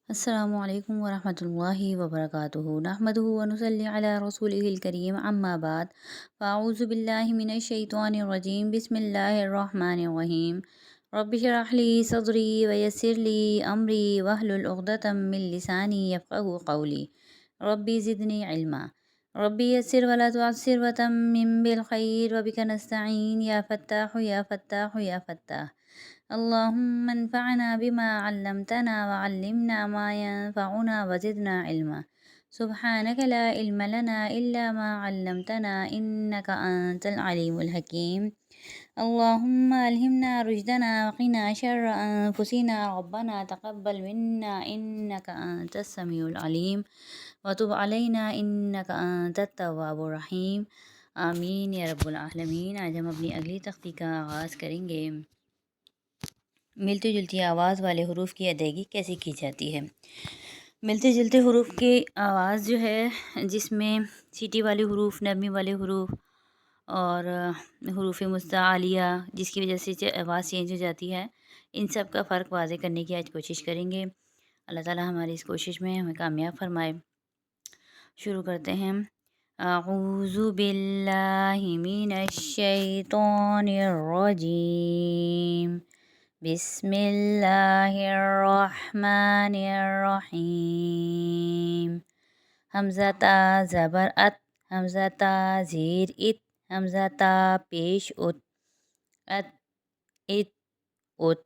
السلام علیکم ورحمۃ اللہ وبرکاتہ نحمدہ ونصلی علی رسولہ الکریم اما بعد فاعوذ باللہ من الشیطان الرجیم بسم اللہ الرحمن الرحیم رب اشرح لی صدری ویسر لی امری واحلل عقدۃ من لسانی یفقهوا قولی ربی زدنی علما ربی یسر ولا تعسر وتمم بالخیر وبک نستعین یا فتاح یا فتاح یا فتاح اللهم انفعنا بما علمتنا وعلمنا ما ينفعنا وزدنا علما سبحانك لا علم لنا إلا ما علمتنا إنك أنت العليم الحكيم اللهم ألهمنا رشدنا وقنا شر أنفسنا ربنا تقبل منا إنك أنت السميع العليم وتب علينا إنك أنت التواب الرحيم آمین یا رب العالمین۔ آج ہم اپنی اگلی تختی کا آغاز کریں گے۔ ملتی جلتی آواز والے حروف کی ادائیگی کیسے کی جاتی ہے؟ ملتے جلتے حروف کی آواز جو ہے، جس میں سیٹی والے حروف، نرمی والے حروف اور حروف مستعلیہ، جس کی وجہ سے آواز چینج ہو جاتی ہے، ان سب کا فرق واضح کرنے کی آج کوشش کریں گے۔ اللہ تعالی ہماری اس کوشش میں ہمیں کامیاب فرمائے۔ شروع کرتے ہیں۔ اعوذ باللہ من الشیطان الرجیم، بسم اللہ الرحمن الرحیم۔ حمزہ تا زبر ات، حمزہ تا زیر ات، حمزہ تا پیش ات، ات ات ات۔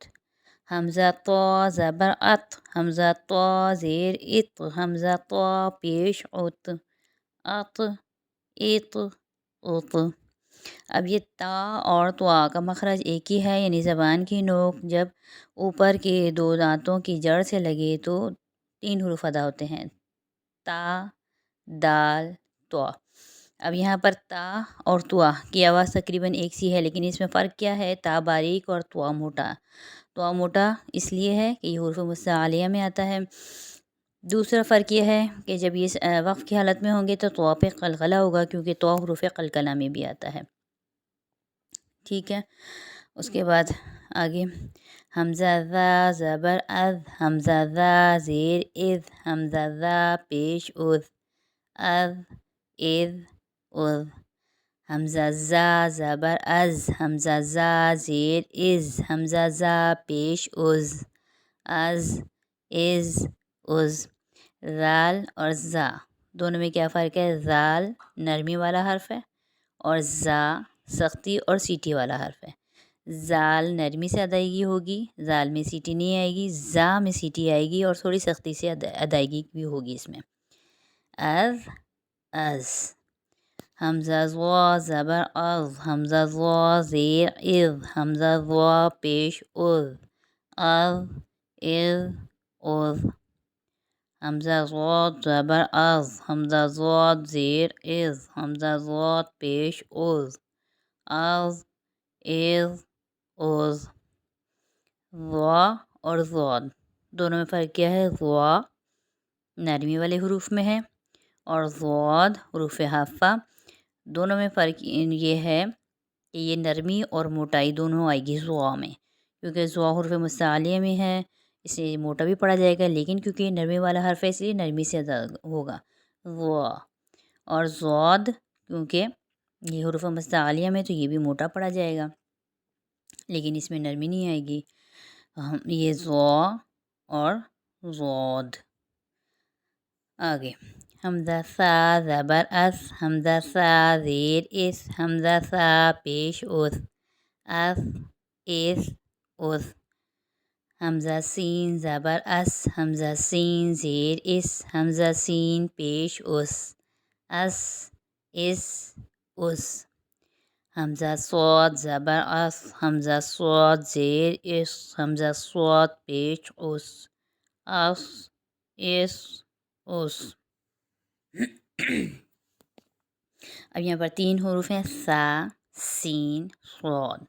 حمزہ تو زبر ات، حمزہ تو زیر ات، حمزہ تو پیش ات، ات ات ات۔ اب یہ تا اور طوا کا مخرج ایک ہی ہے، یعنی زبان کی نوک جب اوپر کے دو دانتوں کی جڑ سے لگے تو 3 حروف ادا ہوتے ہیں، تا، دال، طوا۔ اب یہاں پر تا اور طوا کی آواز تقریباً ایک سی ہے، لیکن اس میں فرق کیا ہے؟ تا باریک اور طوا موٹا۔ طوا موٹا اس لیے ہے کہ یہ حروف مستعلیہ میں آتا ہے۔ دوسرا فرق یہ ہے کہ جب یہ وقف کی حالت میں ہوں گے تو طوا پہ قلقلہ ہوگا، کیونکہ طوا حروف قلقلہ میں بھی آتا ہے۔ ٹھیک ہے، اس کے بعد آگے حمزہ ذا زبر اذ، حمزہ ذا زیر اذ، حمزہ ذا پیش اذ، اذ اذ اذ۔ حمزہ زا زبر از، حمزہ زا زیر از، حمزہ زا پیش از، از از از۔ ذال اور زا دونوں میں کیا فرق ہے؟ ذال نرمی والا حرف ہے اور زا سختی اور سیٹی والا حرف ہے۔ زال نرمی سے ادائیگی ہوگی، زال میں سیٹی نہیں آئے گی، زا میں سیٹی آئے گی اور تھوڑی سختی سے ادائیگی بھی ہوگی اس میں۔ از از۔ حمزہ ضا زبر از، حمزہ ضا زیر از، حمزہ ضا پیش از، از از از۔ حمزہ ضاد زبر از، حمزہ ضاد زیر از، حمزہ ضاد پیش از، از از از۔ ضا اور ضاد دونوں میں فرق کیا ہے؟ ضا نرمی والے حروف میں ہے اور ضاد حروف حافہ۔ دونوں میں فرق یہ ہے کہ یہ نرمی اور موٹائی دونوں آئے گی ضا میں، کیونکہ ضا حروف مستعلیہ میں ہے، اس لیے موٹا بھی پڑھا جائے گا، لیکن کیونکہ یہ نرمی والا حرف ہے اس لیے نرمی سے ادا ہوگا ضا۔ اور ضاد کیونکہ یہ حروف مستعلیہ میں تو یہ بھی موٹا پڑھا جائے گا، لیکن اس میں نرمی نہیں آئے گی۔ یہ ضا اور ضاد۔ آگے حمزہ سا زبر اس، حمزہ سا زیر اس، حمزہ سا پیش اس، اس اس اس۔ حمزہ سین زبر اس، حمزہ سین زیر اس، حمزہ سین پیش اس، اس اس اس۔ حمزہ صاد زبر اس، حمزہ صاد زیر اس، حمزہ صاد پیش اس، اس اس اس۔ اب یہاں پر 3 حروف ہیں، سا، سین، صاد۔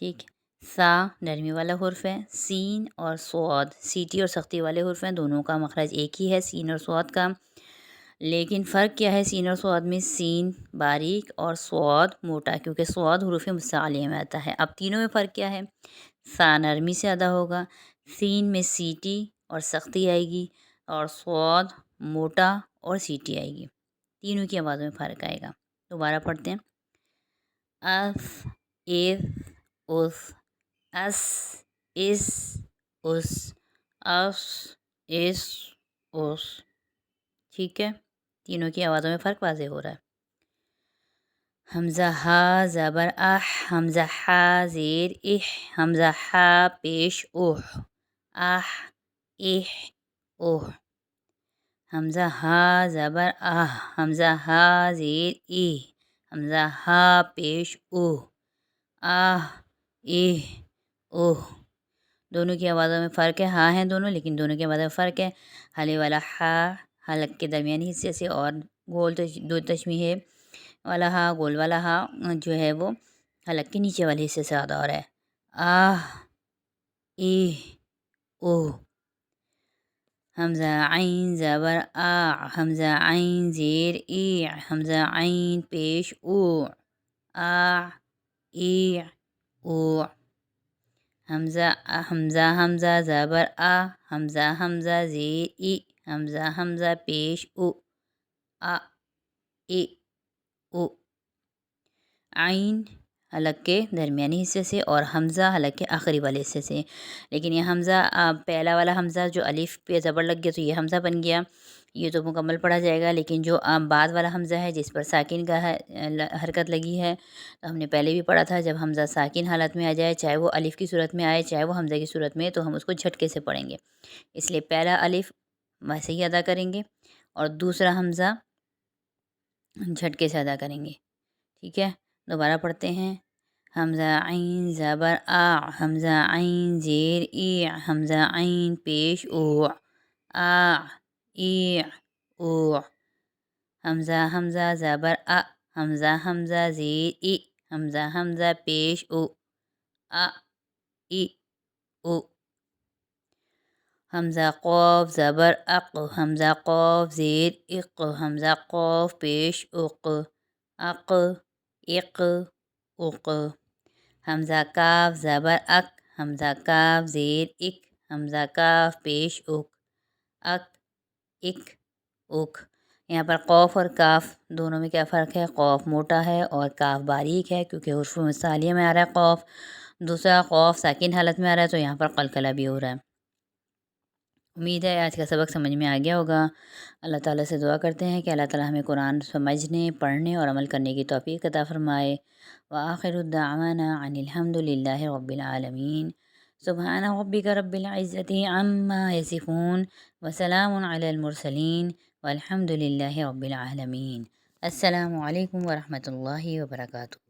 ٹھیک، سا نرمی والا حرف ہے، سین اور صاد سیٹی اور سختی والے حرف ہیں، دونوں کا مخرج ایک ہی ہے سین اور صاد کا، لیکن فرق کیا ہے سین اور صاد میں؟ سین باریک اور صاد موٹا، کیونکہ صاد حروف مستعلیہ میں آتا ہے۔ اب تینوں میں فرق کیا ہے؟ سا نرمی سے ادا ہوگا، سین میں سیٹی اور سختی آئے گی، اور صاد موٹا اور سیٹی آئے گی، تینوں کی آوازوں میں فرق آئے گا۔ دوبارہ پڑھتے ہیں، اف، اف، اس، اس، اس، اس، اس، اس، اس۔ ٹھیک ہے، تینوں کی آوازوں میں فرق واضح ہو رہا ہے۔ حمزہ ہا زبر اح، حمزہ ہا زیر اح، حمزہ ہا پیش اوہ، اح، اح، اوہ۔ حمزہ ہا زبر آہ، حمزہ ہا زیر ای، حمزہ ہا پیش اوہ، آہ، ایہ، اوہ۔ دونوں کی آوازوں میں فرق ہے، ہاں ہیں دونوں، لیکن دونوں کی آوازوں میں فرق ہے۔ حلے والا ہا حلق کے درمیانی حصے سے، اور گول دو تشمیہ والا ہا، گول والا ہا جو ہے وہ حلق کے نیچے والے حصے سے ادا ہو رہا ہے۔ آہ، ایہ، اوہ۔ حمزہ عین زبر آ، حمزہ عین زیر ای، حمزہ عین پیش او، آ، ای، او۔ حمزہ حمزہ زبر آ، حمزہ حمزہ زیر ای، حمزہ حمزہ پیش او، آ، ای، او۔ عین حلق کے درمیانی حصے سے، اور حمزہ حلق کے آخری والے حصے سے، لیکن یہ حمزہ پہلا والا حمزہ جو الف پہ زبر لگ گیا تو یہ حمزہ بن گیا، یہ تو مکمل پڑھا جائے گا۔ لیکن جو بعد والا حمزہ ہے جس پر ساکن کا حرکت لگی ہے، تو ہم نے پہلے بھی پڑھا تھا، جب حمزہ ساکن حالت میں آ جائے، چاہے وہ الف کی صورت میں آئے چاہے وہ حمزہ کی صورت میں، تو ہم اس کو جھٹکے سے پڑھیں گے، اس لیے پہلا الف ویسے ہی ادا کریں گے اور دوسرا حمزہ جھٹکے سے ادا کریں گے۔ ٹھیک ہے، دوبارہ پڑھتے ہیں، حمزہ عین زبر آ، حمزہ عین زیر ای، حمزہ عین پیش او، آ، ای، او۔ حمزہ حمزہ زبر آ، حمزہ حمزہ زیر ای، حمزہ حمزہ پیش او، آ، ای، او۔ حمزہ قاف زبر اق، حمزہ قاف زیر اق، حمزہ قاف پیش اق، اق، اق، اق۔ حمزہ کاف زبر اک، حمزہ کاف زیر اک، حمزہ کاف پیش اک، اک، اک، اک۔ یہاں پر قوف اور کاف دونوں میں کیا فرق ہے؟ قوف موٹا ہے اور کاف باریک ہے، کیونکہ حروف مثالیہ میں آ رہا ہے قوف، دوسرا قوف ساکن حالت میں آ رہا ہے، تو یہاں پر قلقلہ بھی ہو رہا ہے۔ امید ہے آج کا سبق سمجھ میں آ گیا ہوگا۔ اللہ تعالیٰ سے دعا کرتے ہیں کہ اللہ تعالیٰ ہمیں قرآن سمجھنے، پڑھنے اور عمل کرنے کی توفیق عطا فرمائے۔ وآخر دعوانا ان الحمد للہ رب العالمین۔ سبحان ربک رب العزت عما یصفون، وسلام علی المرسلین، والحمد للہ رب العالمین۔ السلام علیکم ورحمۃ اللہ وبرکاتہ۔